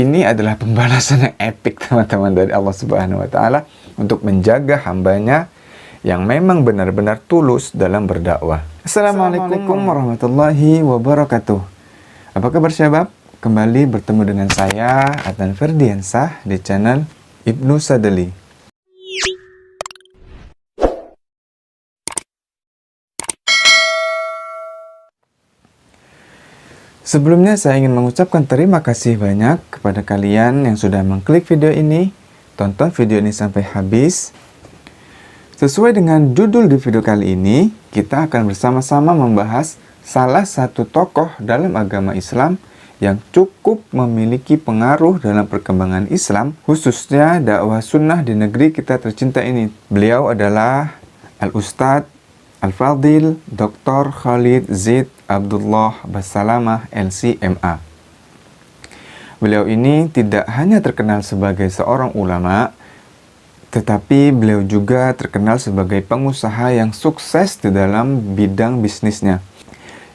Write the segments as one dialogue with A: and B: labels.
A: Ini adalah pembalasan yang epik teman-teman dari Allah Subhanahu wa Ta'ala untuk menjaga hambanya yang memang benar-benar tulus dalam berdakwah. Assalamualaikum warahmatullahi wabarakatuh. Apa kabar sahabat? Kembali bertemu dengan saya Adnan Ferdiansah di channel Ibnu Sadali. Sebelumnya saya ingin mengucapkan terima kasih banyak kepada kalian yang sudah mengklik video ini. Tonton video ini sampai habis. Sesuai dengan judul di video kali ini, kita akan bersama-sama membahas salah satu tokoh dalam agama Islam yang cukup memiliki pengaruh dalam perkembangan Islam, khususnya dakwah sunnah di negeri kita tercinta ini. Beliau adalah Al-Ustadz Al-Fadhil Dr. Khalid Zaid Abdullah Basalamah LC.MA. Beliau ini tidak hanya terkenal sebagai seorang ulama, tetapi beliau juga terkenal sebagai pengusaha yang sukses di dalam bidang bisnisnya.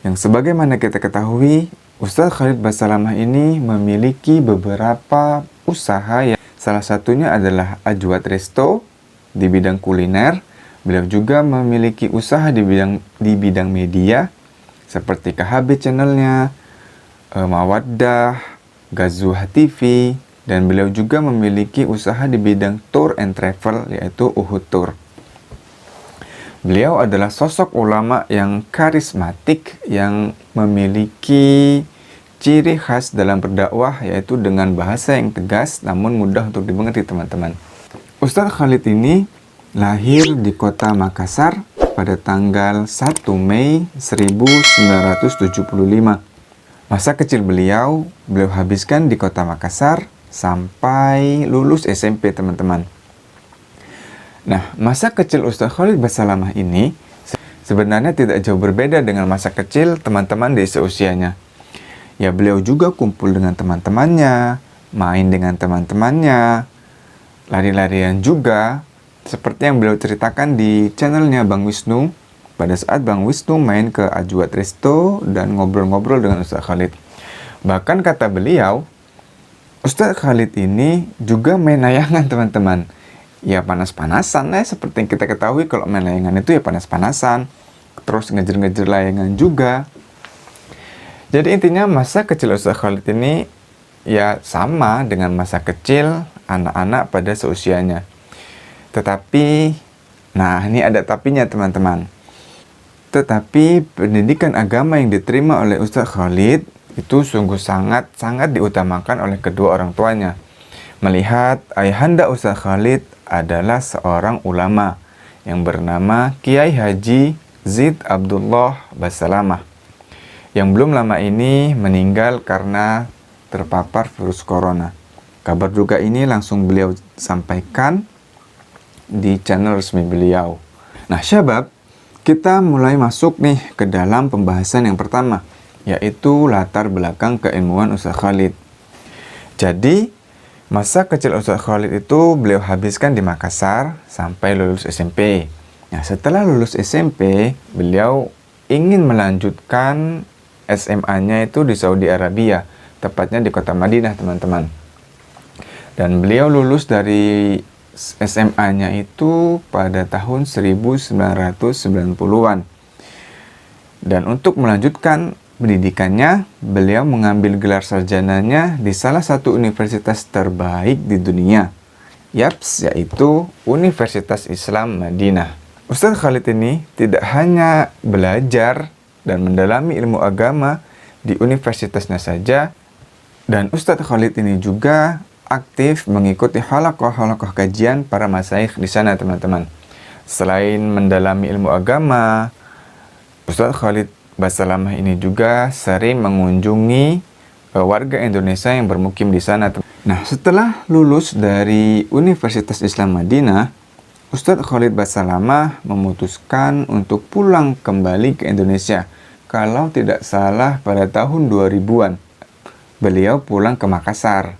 A: Yang sebagaimana kita ketahui, Ustadz Khalid Basalamah ini memiliki beberapa usaha yang salah satunya adalah Ajwad Resto di bidang kuliner. Beliau juga memiliki usaha di bidang media seperti KHB channelnya, Mawaddah, Gazuha TV, dan beliau juga memiliki usaha di bidang tour and travel yaitu Uhud Tour. Beliau adalah sosok ulama yang karismatik yang memiliki ciri khas dalam berdakwah yaitu dengan bahasa yang tegas namun mudah untuk dimengerti teman-teman. Ustadz Khalid ini lahir di kota Makassar pada tanggal 1 Mei 1975. Masa kecil beliau habiskan di kota Makassar sampai lulus SMP teman-teman. Nah, masa kecil Ustadz Khalid Basalamah ini sebenarnya tidak jauh berbeda dengan masa kecil teman-teman di seusianya. Ya, beliau juga kumpul dengan teman-temannya, main dengan teman-temannya, lari-larian juga, seperti yang beliau ceritakan di channelnya Bang Wisnu. Pada saat Bang Wisnu main ke Ajwad Resto dan ngobrol-ngobrol dengan Ustadz Khalid. Bahkan kata beliau, Ustadz Khalid ini juga main layangan teman-teman. Ya panas-panasan seperti yang kita ketahui kalau main layangan itu ya panas-panasan. Terus ngejar-ngejar layangan juga. Jadi intinya masa kecil Ustadz Khalid ini ya sama dengan masa kecil anak-anak pada seusianya. Tetapi, nah ini ada tapinya teman-teman. Tetapi pendidikan agama yang diterima oleh Ustadz Khalid itu sungguh sangat diutamakan oleh kedua orang tuanya. Melihat ayahanda Ustadz Khalid adalah seorang ulama yang bernama Kiai Haji Zaid Abdullah Basalamah, yang belum lama ini meninggal karena terpapar virus corona. Kabar duka ini langsung beliau sampaikan di channel resmi beliau. Nah syabab, kita mulai masuk nih ke dalam pembahasan yang pertama, yaitu latar belakang keilmuan Ustadz Khalid. Jadi, masa kecil Ustadz Khalid itu beliau habiskan di Makassar sampai lulus SMP. Nah, setelah lulus SMP, beliau ingin melanjutkan SMA-nya itu di Saudi Arabia, tepatnya di kota Madinah, teman-teman. Dan beliau lulus dari SMA-nya itu pada tahun 1990-an. Dan untuk melanjutkan pendidikannya, beliau mengambil gelar sarjananya di salah satu universitas terbaik di dunia. Yaps, yaitu Universitas Islam Madinah. Ustadz Khalid ini tidak hanya belajar dan mendalami ilmu agama di universitasnya saja, dan Ustadz Khalid ini juga aktif mengikuti halakoh-halakoh kajian para masyayikh di sana teman-teman. Selain mendalami ilmu agama, Ustadz Khalid Basalamah ini juga sering mengunjungi warga Indonesia yang bermukim di sana. Nah, setelah lulus dari Universitas Islam Madinah, Ustadz Khalid Basalamah memutuskan untuk pulang kembali ke Indonesia. Kalau tidak salah pada tahun 2000-an, beliau pulang ke Makassar.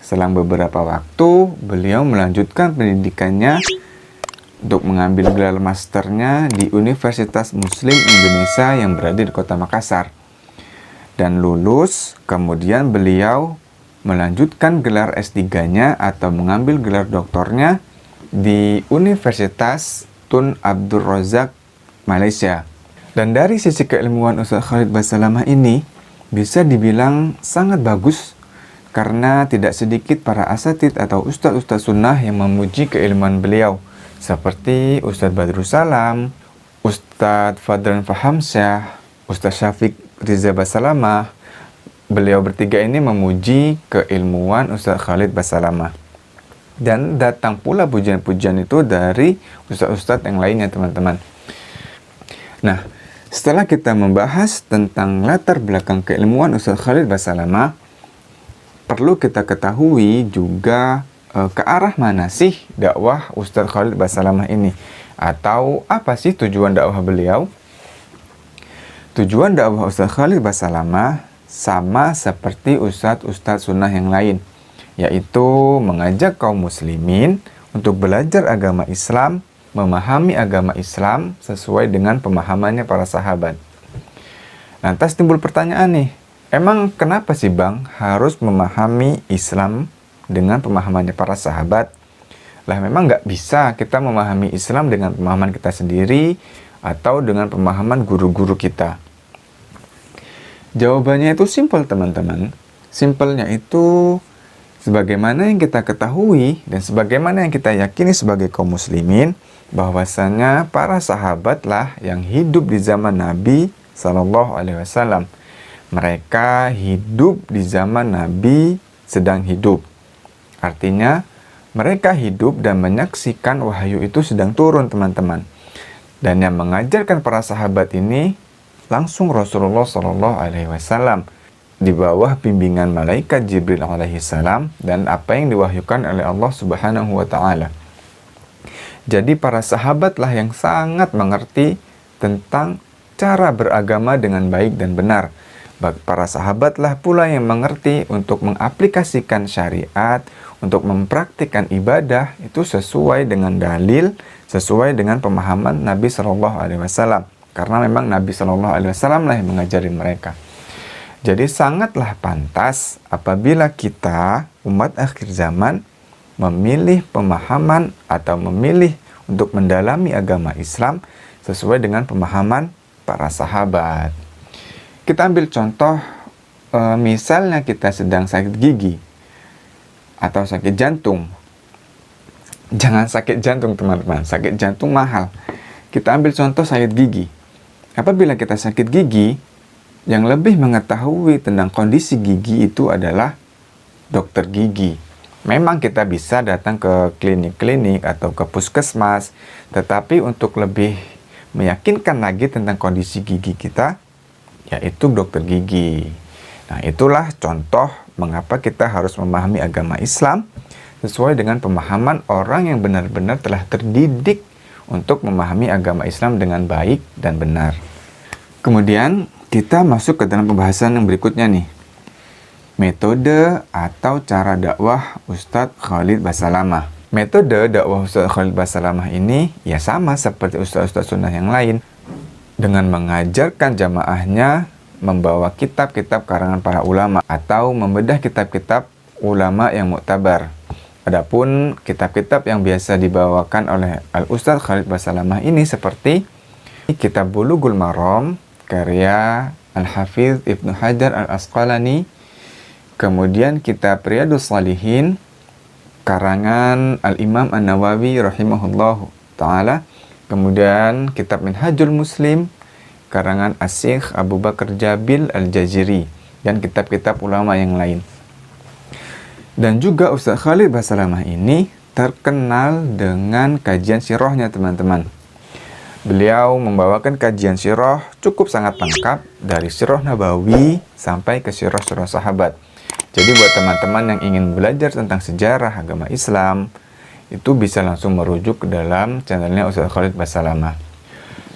A: Selang beberapa waktu, beliau melanjutkan pendidikannya untuk mengambil gelar masternya di Universitas Muslim Indonesia yang berada di kota Makassar. Dan lulus, kemudian beliau melanjutkan gelar S3-nya atau mengambil gelar doktornya di Universitas Tun Abdul Razak, Malaysia. Dan dari sisi keilmuan Ustaz Khalid Basalamah ini bisa dibilang sangat bagus karena tidak sedikit para asatid atau ustadz-ustadz sunnah yang memuji keilmuan beliau seperti Ustadz Badrussalam, Ustadz Fadlan Fahamsyah, Ustadz Syafiq Riza Basalamah. Beliau bertiga ini memuji keilmuan Ustadz Khalid Basalamah. Dan datang pula pujian-pujian itu dari ustadz-ustadz yang lainnya, teman-teman. Nah, setelah kita membahas tentang latar belakang keilmuan Ustadz Khalid Basalamah, perlu kita ketahui juga ke arah mana sih dakwah Ustadz Khalid Basalamah ini, atau apa sih tujuan dakwah beliau. Tujuan dakwah Ustadz Khalid Basalamah sama seperti ustadz-ustadz sunnah yang lain, yaitu mengajak kaum muslimin untuk belajar agama Islam, memahami agama Islam sesuai dengan pemahamannya para sahabat. Lantas timbul pertanyaan nih, emang kenapa sih Bang harus memahami Islam dengan pemahamannya para sahabat? Lah memang nggak bisa kita memahami Islam dengan pemahaman kita sendiri atau dengan pemahaman guru-guru kita. Jawabannya itu simpel, teman-teman. Simpelnya itu sebagaimana yang kita ketahui dan sebagaimana yang kita yakini sebagai kaum muslimin, bahwasanya para sahabatlah yang hidup di zaman Nabi Sallallahu Alaihi Wasallam. Mereka hidup di zaman Nabi sedang hidup. Artinya mereka hidup dan menyaksikan wahyu itu sedang turun, teman-teman. Dan yang mengajarkan para sahabat ini langsung Rasulullah Sallallahu Alaihi Wasallam di bawah bimbingan malaikat Jibril alaihi salam dan apa yang diwahyukan oleh Allah Subhanahu wa taala. Jadi para sahabatlah yang sangat mengerti tentang cara beragama dengan baik dan benar. Para sahabatlah pula yang mengerti untuk mengaplikasikan syariat, untuk mempraktikkan ibadah itu sesuai dengan dalil, sesuai dengan pemahaman Nabi Shallallahu Alaihi Wasallam. Karena memang Nabi Shallallahu Alaihi Wasallam lah yang mengajari mereka. Jadi sangatlah pantas apabila kita, umat akhir zaman, memilih pemahaman atau memilih untuk mendalami agama Islam sesuai dengan pemahaman para sahabat. Kita ambil contoh, misalnya kita sedang sakit gigi atau sakit jantung. Jangan sakit jantung, teman-teman. Sakit jantung mahal. Kita ambil contoh sakit gigi. Apabila kita sakit gigi, yang lebih mengetahui tentang kondisi gigi itu adalah dokter gigi. Memang kita bisa datang ke klinik-klinik atau ke puskesmas, tetapi untuk lebih meyakinkan lagi tentang kondisi gigi kita, yaitu dokter gigi. Nah, itulah contoh mengapa kita harus memahami agama Islam sesuai dengan pemahaman orang yang benar-benar telah terdidik untuk memahami agama Islam dengan baik dan benar. Kemudian kita masuk ke dalam pembahasan yang berikutnya nih. Metode atau cara dakwah Ustadz Khalid Basalamah. Metode dakwah Ustadz Khalid Basalamah ini ya sama seperti ustadz-ustadz sunnah yang lain, dengan mengajarkan jamaahnya membawa kitab-kitab karangan para ulama atau membedah kitab-kitab ulama yang muktabar. Adapun kitab-kitab yang biasa dibawakan oleh Al-Ustadz Khalid Basalamah ini seperti Kitab Bulughul Maram karya Al-Hafidz Ibnu Hajar Al-Asqalani, kemudian kitab Riyadhus Shalihin karangan Al-Imam An-Nawawi rahimahullahu ta'ala, kemudian kitab Minhajul Muslim karangan Asy-Syaikh Abu Bakar Jabil Al-Jaziri, dan kitab-kitab ulama yang lain. Dan juga Ustadz Khalid Basalamah ini terkenal dengan kajian sirahnya, teman-teman. Beliau membawakan kajian sirah cukup sangat lengkap dari sirah Nabawi sampai ke sirah-sirah sahabat. Jadi buat teman-teman yang ingin belajar tentang sejarah agama Islam, itu bisa langsung merujuk ke dalam channelnya Ustadz Khalid Basalamah.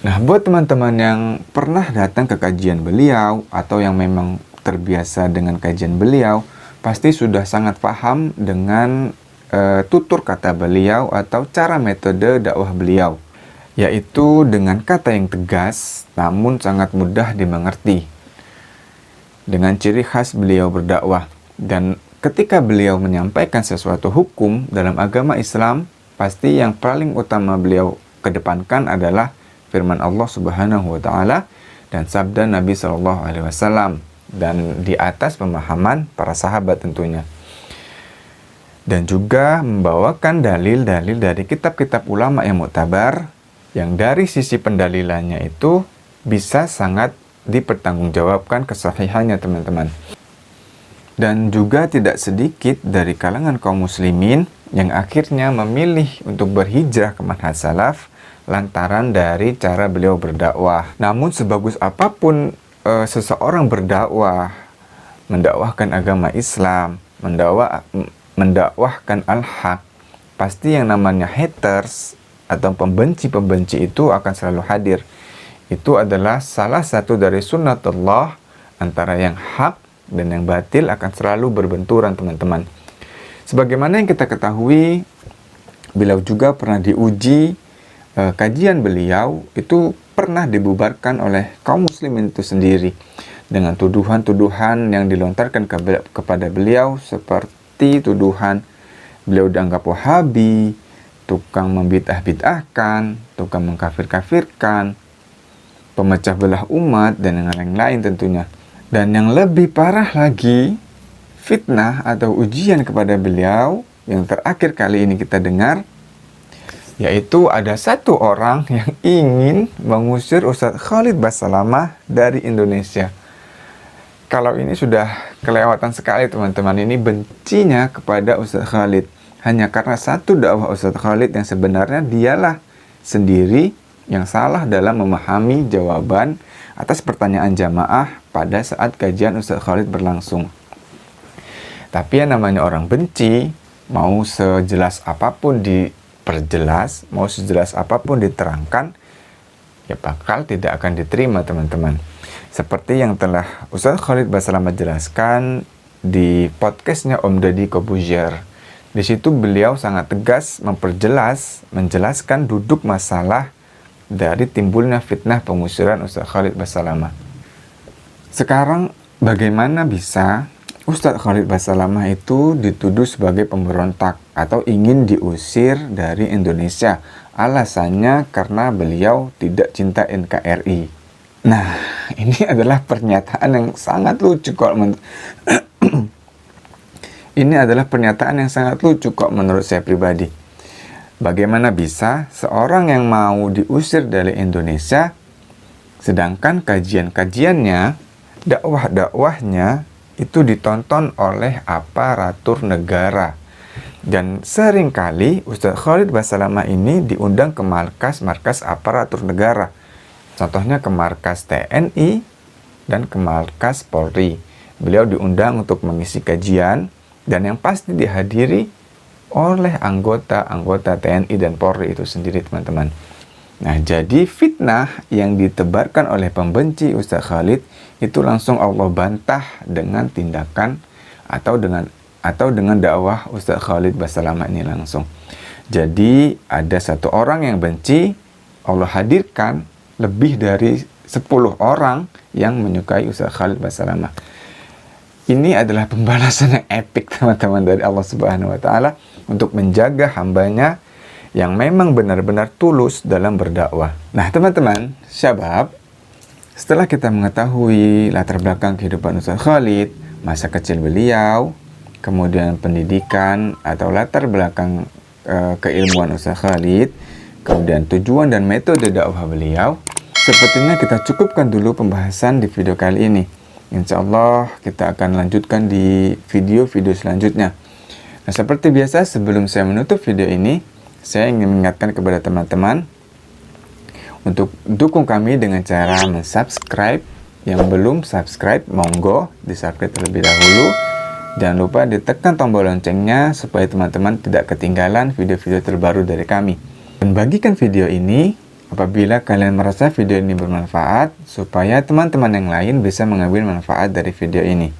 A: Nah, buat teman-teman yang pernah datang ke kajian beliau atau yang memang terbiasa dengan kajian beliau, pasti sudah sangat paham dengan tutur kata beliau atau cara metode dakwah beliau, yaitu dengan kata yang tegas namun sangat mudah dimengerti, dengan ciri khas beliau berdakwah. Dan ketika beliau menyampaikan sesuatu hukum dalam agama Islam, pasti yang paling utama beliau kedepankan adalah firman Allah Subhanahu wa taala dan sabda Nabi Shallallahu alaihi wasallam, dan di atas pemahaman para sahabat tentunya. Dan juga membawakan dalil-dalil dari kitab-kitab ulama yang muktabar, yang dari sisi pendalilannya itu bisa sangat dipertanggungjawabkan kesahihannya, teman-teman. Dan juga tidak sedikit dari kalangan kaum muslimin yang akhirnya memilih untuk berhijrah ke manhaj salaf lantaran dari cara beliau berdakwah. Namun sebagus apapun seseorang berdakwah, mendakwahkan agama Islam, mendakwahkan al-haq, pasti yang namanya haters atau pembenci-pembenci itu akan selalu hadir. Itu adalah salah satu dari sunnatullah, antara yang hak dan yang batil akan selalu berbenturan, teman-teman. Sebagaimana yang kita ketahui, beliau juga pernah diuji, kajian beliau itu pernah dibubarkan oleh kaum muslimin itu sendiri dengan tuduhan-tuduhan yang dilontarkan kepada beliau, seperti tuduhan beliau dianggap wahabi, tukang membid'ah-bid'ahkan, tukang mengkafir-kafirkan, pemecah belah umat, dan yang lain-lain tentunya. Dan yang lebih parah lagi, fitnah atau ujian kepada beliau yang terakhir kali ini kita dengar, yaitu ada satu orang yang ingin mengusir Ustadz Khalid Basalamah dari Indonesia. Kalau ini sudah kelewatan sekali, teman-teman. Ini bencinya kepada Ustadz Khalid hanya karena satu dakwah Ustadz Khalid yang sebenarnya dialah sendiri yang salah dalam memahami jawaban atas pertanyaan jamaah pada saat kajian Ustadz Khalid berlangsung. Tapi yang namanya orang benci, mau sejelas apapun diperjelas, mau sejelas apapun diterangkan, ya bakal tidak akan diterima, teman-teman. Seperti yang telah Ustadz Khalid Basalamah jelaskan di podcastnya Om Deddy Corbuzier. Di situ beliau sangat tegas menjelaskan duduk masalah dari timbulnya fitnah pengusiran Ustadz Khalid Basalamah. Sekarang bagaimana bisa Ustadz Khalid Basalamah itu dituduh sebagai pemberontak atau ingin diusir dari Indonesia? Alasannya karena beliau tidak cinta NKRI. Nah, ini adalah pernyataan yang sangat lucu kok. Ini adalah pernyataan yang sangat lucu kok menurut saya pribadi. Bagaimana bisa seorang yang mau diusir dari Indonesia, sedangkan kajian-kajiannya, dakwah-dakwahnya itu ditonton oleh aparatur negara. Dan seringkali Ustadz Khalid Basalamah ini diundang ke markas-markas aparatur negara. Contohnya ke markas TNI dan ke markas Polri. Beliau diundang untuk mengisi kajian, dan yang pasti dihadiri oleh anggota-anggota TNI dan Polri itu sendiri, teman-teman. Nah, jadi fitnah yang ditebarkan oleh pembenci Ustadz Khalid itu langsung Allah bantah dengan tindakan atau dengan dakwah Ustadz Khalid Basalamah ini langsung. Jadi ada satu orang yang benci, Allah hadirkan lebih dari 10 orang yang menyukai Ustadz Khalid Basalamah. Ini adalah pembalasan yang epik, teman-teman, dari Allah Subhanahu wa taala untuk menjaga hambanya yang memang benar-benar tulus dalam berdakwah. Nah, teman-teman, syabab, setelah kita mengetahui latar belakang kehidupan Ustadz Khalid, masa kecil beliau, kemudian pendidikan atau latar belakang keilmuan Ustadz Khalid, kemudian tujuan dan metode dakwah beliau, sepertinya kita cukupkan dulu pembahasan di video kali ini. Insya Allah kita akan lanjutkan di video-video selanjutnya. Nah, seperti biasa, sebelum saya menutup video ini, saya ingin mengingatkan kepada teman-teman untuk dukung kami dengan cara mensubscribe. Yang belum subscribe, monggo di-subscribe terlebih dahulu. Jangan lupa ditekan tombol loncengnya supaya teman-teman tidak ketinggalan video-video terbaru dari kami. Dan bagikan video ini apabila kalian merasa video ini bermanfaat, supaya teman-teman yang lain bisa mengambil manfaat dari video ini.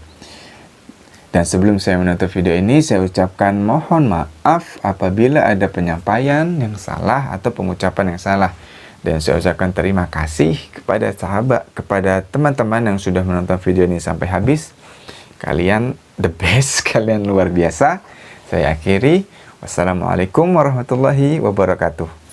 A: Dan sebelum saya menutup video ini, saya ucapkan mohon maaf apabila ada penyampaian yang salah atau pengucapan yang salah. Dan saya ucapkan terima kasih kepada teman-teman yang sudah menonton video ini sampai habis. Kalian the best, kalian luar biasa. Saya akhiri. Wassalamualaikum warahmatullahi wabarakatuh.